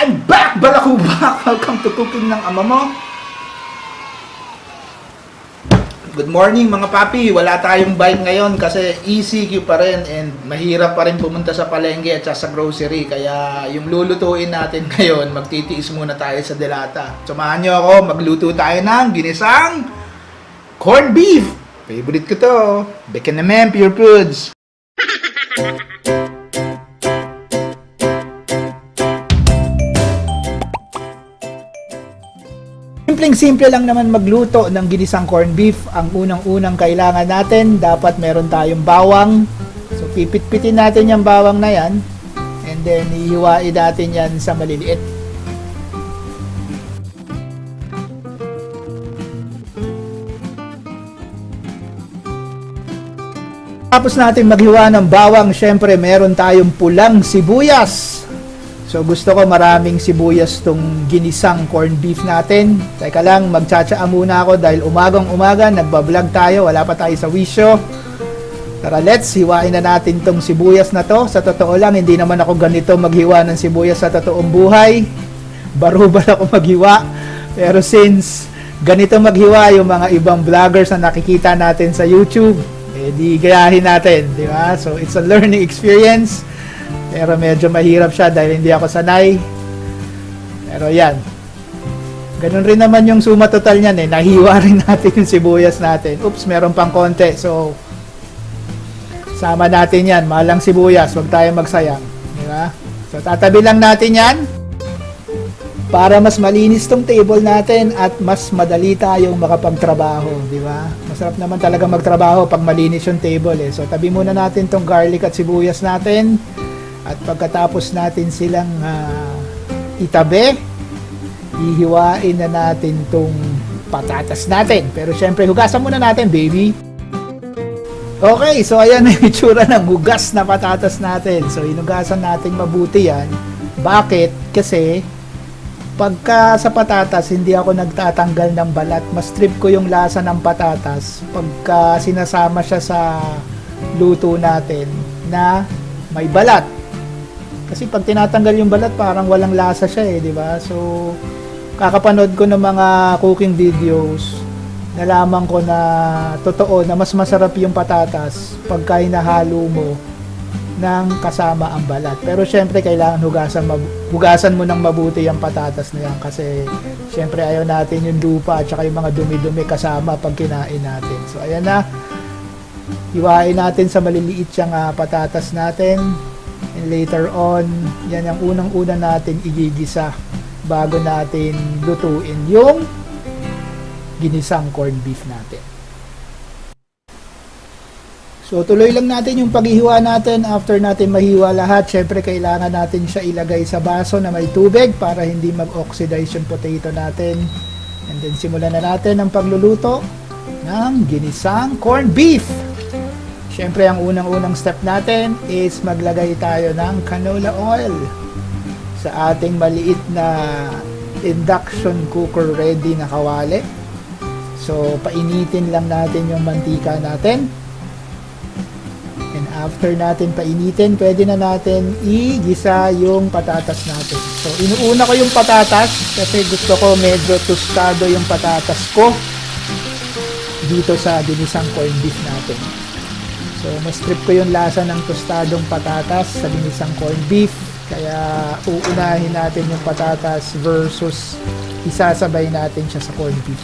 I'm back! Balakubak! Welcome to Cooking ng Ama Mo. Good morning mga papi. Wala tayong bike ngayon kasi ECQ pa rin and mahirap pa rin pumunta sa palengke at sa grocery. Kaya yung lulutuin natin ngayon, magtitiis muna tayo sa delata. Samahan nyo ako, magluto tayo ng ginisang corned beef. Favorite ko to. Bacon naman, Pure Foods. Simpleng-simple lang naman magluto ng ginisang corned beef. Ang unang-unang kailangan natin, dapat meron tayong bawang. So, pipit-pitin natin yung bawang na yan. And then, ihiwain natin yan sa maliliit. Tapos natin maghiwa ng bawang, syempre meron tayong pulang sibuyas. So gusto ko maraming sibuyas tong ginisang corned beef natin. Teka lang, magtsatsaa muna ako dahil umagang-umaga, nagbablog tayo, wala pa tayo sa wisyo. Tara, let's hiwain na natin tong sibuyas na to. Sa totoo lang, hindi naman ako ganito maghiwa ng sibuyas sa totoong buhay. Barubal ako maghiwa. Pero since ganito maghiwa yung mga ibang vloggers na nakikita natin sa YouTube, di gayahin natin, di ba? So it's a learning experience. Pero medyo mahirap siya dahil hindi ako sanay. Pero yan. Ganun rin naman yung suma total niyan eh. Nahiwa rin natin yung sibuyas natin. Oops, meron pang konti. So, sama natin yan. Malang sibuyas. Huwag tayo magsayang. Di ba? So, tatabi lang natin yan. Para mas malinis tong table natin at mas madali tayong makapagtrabaho. Di ba? Masarap naman talaga magtrabaho pag malinis yung table eh. So, tabi muna natin tong garlic at sibuyas natin. At pagkatapos natin silang itabi, ihiwain na natin tong patatas natin. Pero syempre, hugasan muna natin, baby. Okay, so ayan na yung itsura ng hugas na patatas natin. So, inugasan natin mabuti yan. Bakit? Kasi, pagka sa patatas, hindi ako nagtatanggal ng balat. Mas trip ko yung lasa ng patatas pagka sinasama siya sa luto natin na may balat. Kasi pag tinatanggal yung balat, parang walang lasa siya eh, di ba? So, kakapanood ko ng mga cooking videos, nalaman ko na totoo na mas masarap yung patatas pagka hinahalo mo ng kasama ang balat. Pero syempre, kailangan hugasan mo ng mabuti yung patatas na yan kasi syempre ayaw natin yung lupa at saka yung mga dumi-dumi kasama pag kinain natin. So, ayan na. Hiwain natin sa maliliit yung patatas natin. And later on, yan ang unang-una natin igigisa bago natin lutuin yung ginisang corned beef natin. So, tuloy lang natin yung paghihiwa natin. After natin mahiwa lahat, syempre kailangan natin siya ilagay sa baso na may tubig para hindi mag-oxidize yung potato natin. And then, simulan na natin ang pagluluto ng ginisang corned beef. Siyempre, ang unang-unang step natin is maglagay tayo ng canola oil sa ating maliit na induction cooker ready na kawali. So, painitin lang natin yung mantika natin. And after natin painitin, pwede na natin igisa yung patatas natin. So, inuuna ko yung patatas kasi gusto ko medyo tostado yung patatas ko dito sa ginisang corned beef natin. So, mas trip ko yung lasa ng tostadong patatas sa ginisang corned beef. Kaya, uunahin natin yung patatas versus isasabay natin siya sa corned beef.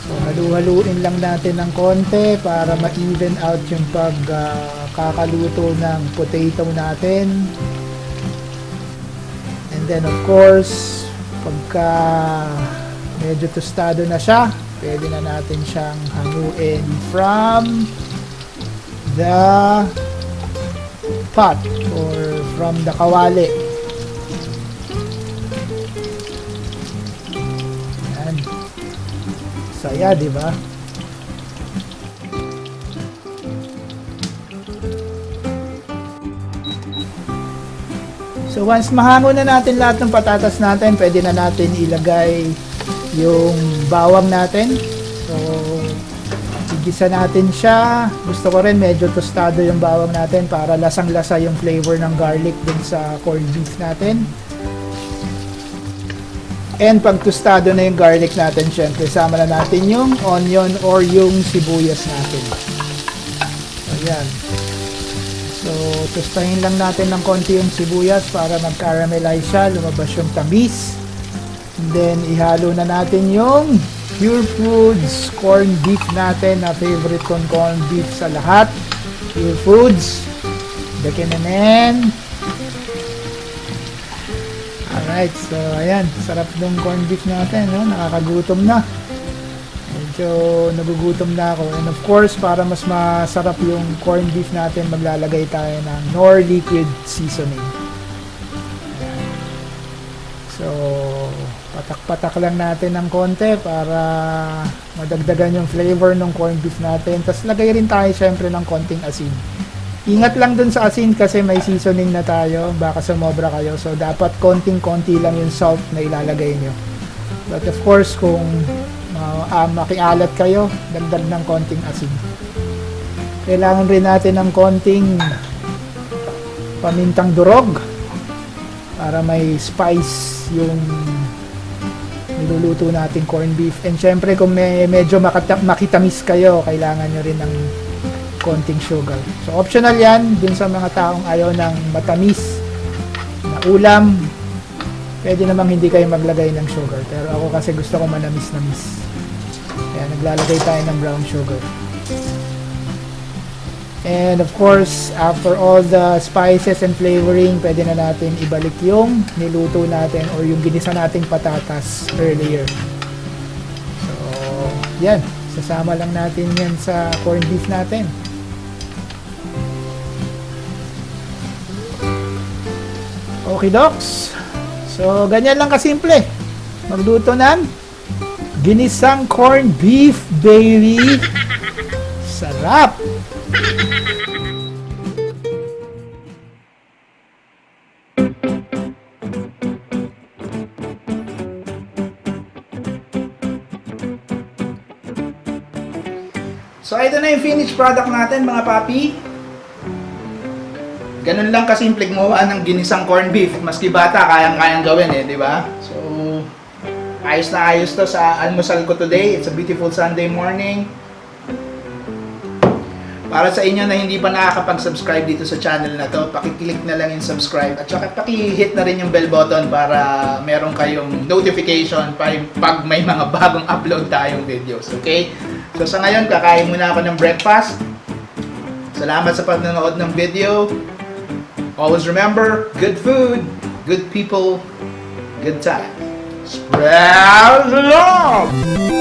So, halu-haluin lang natin ng konti para ma-even out yung pagkakaluto ng potato natin. And then, of course, pagka medyo tostado na siya, pwede na natin siyang hanuin from the pot or from the kawali. Yan. Saya, di ba? So once mahango na natin lahat ng patatas natin, pwede na natin ilagay yung bawang natin. So, Igisa natin siya. Gusto ko rin medyo tostado yung bawang natin para lasang-lasa yung flavor ng garlic dun sa corned beef natin. And pag tostado na yung garlic natin, syempre sama na natin yung onion or yung sibuyas natin. Ayan. So, tostahin lang natin ng konti yung sibuyas para mag-caramelize siya, lumabas yung tamis. And then, ihalo na natin yung Pure Foods corned beef natin na favorite kong corned beef sa lahat. Pure Foods. Dakinanen. Alright, so ayan, sarap ng corned beef natin, no? Nakakagutom na. Medyo nagugutom na ako. And of course, para mas masarap yung corned beef natin, maglalagay tayo ng Knorr liquid seasoning. Ayan. So, patak-patak lang natin ng konti para madagdagan yung flavor ng corned beef natin. Tapos lagay rin tayo syempre ng konting asin. Ingat lang dun sa asin kasi may seasoning na tayo, baka sumobra kayo. So, dapat konting-konti lang yung salt na ilalagay nyo. But of course, kung makialat kayo, dagdag ng konting asin. Kailangan rin natin ng konting pamintang durog para may spice yung niluluto nating corned beef. And syempre, kung medyo makitamis kayo, kailangan nyo rin ng konting sugar. So, optional yan dun sa mga taong ayaw ng matamis na ulam. Pwede namang hindi kayo maglagay ng sugar. Pero ako kasi gusto ko manamis-namis. Kaya naglalagay tayo ng brown sugar. And of course, after all the spices and flavoring, pwede na natin ibalik yung niluto natin or yung ginisa nating patatas earlier. So, yan. Sasama lang natin yan sa corned beef natin. Okay, docs. So, ganyan lang kasimple. Magluto ng ginisang corned beef, baby. Sarap! So, ito na yung finished product natin, mga papi. Ganun lang kasimple gumawa ng ginisang corned beef. Maski bata, kayang-kayang gawin di ba? So, ayos na ayos to sa almusal ko today. It's a beautiful Sunday morning. Para sa inyo na hindi pa nakakapag-subscribe dito sa channel na to, pakiclick na lang yung subscribe at saka paki-hit na rin yung bell button para meron kayong notification pag may mga bagong upload tayong videos, okay? So sa ngayon, kakain muna ako ng breakfast. Salamat sa panonood ng video. Always remember, good food, good people, good time. Spread the love!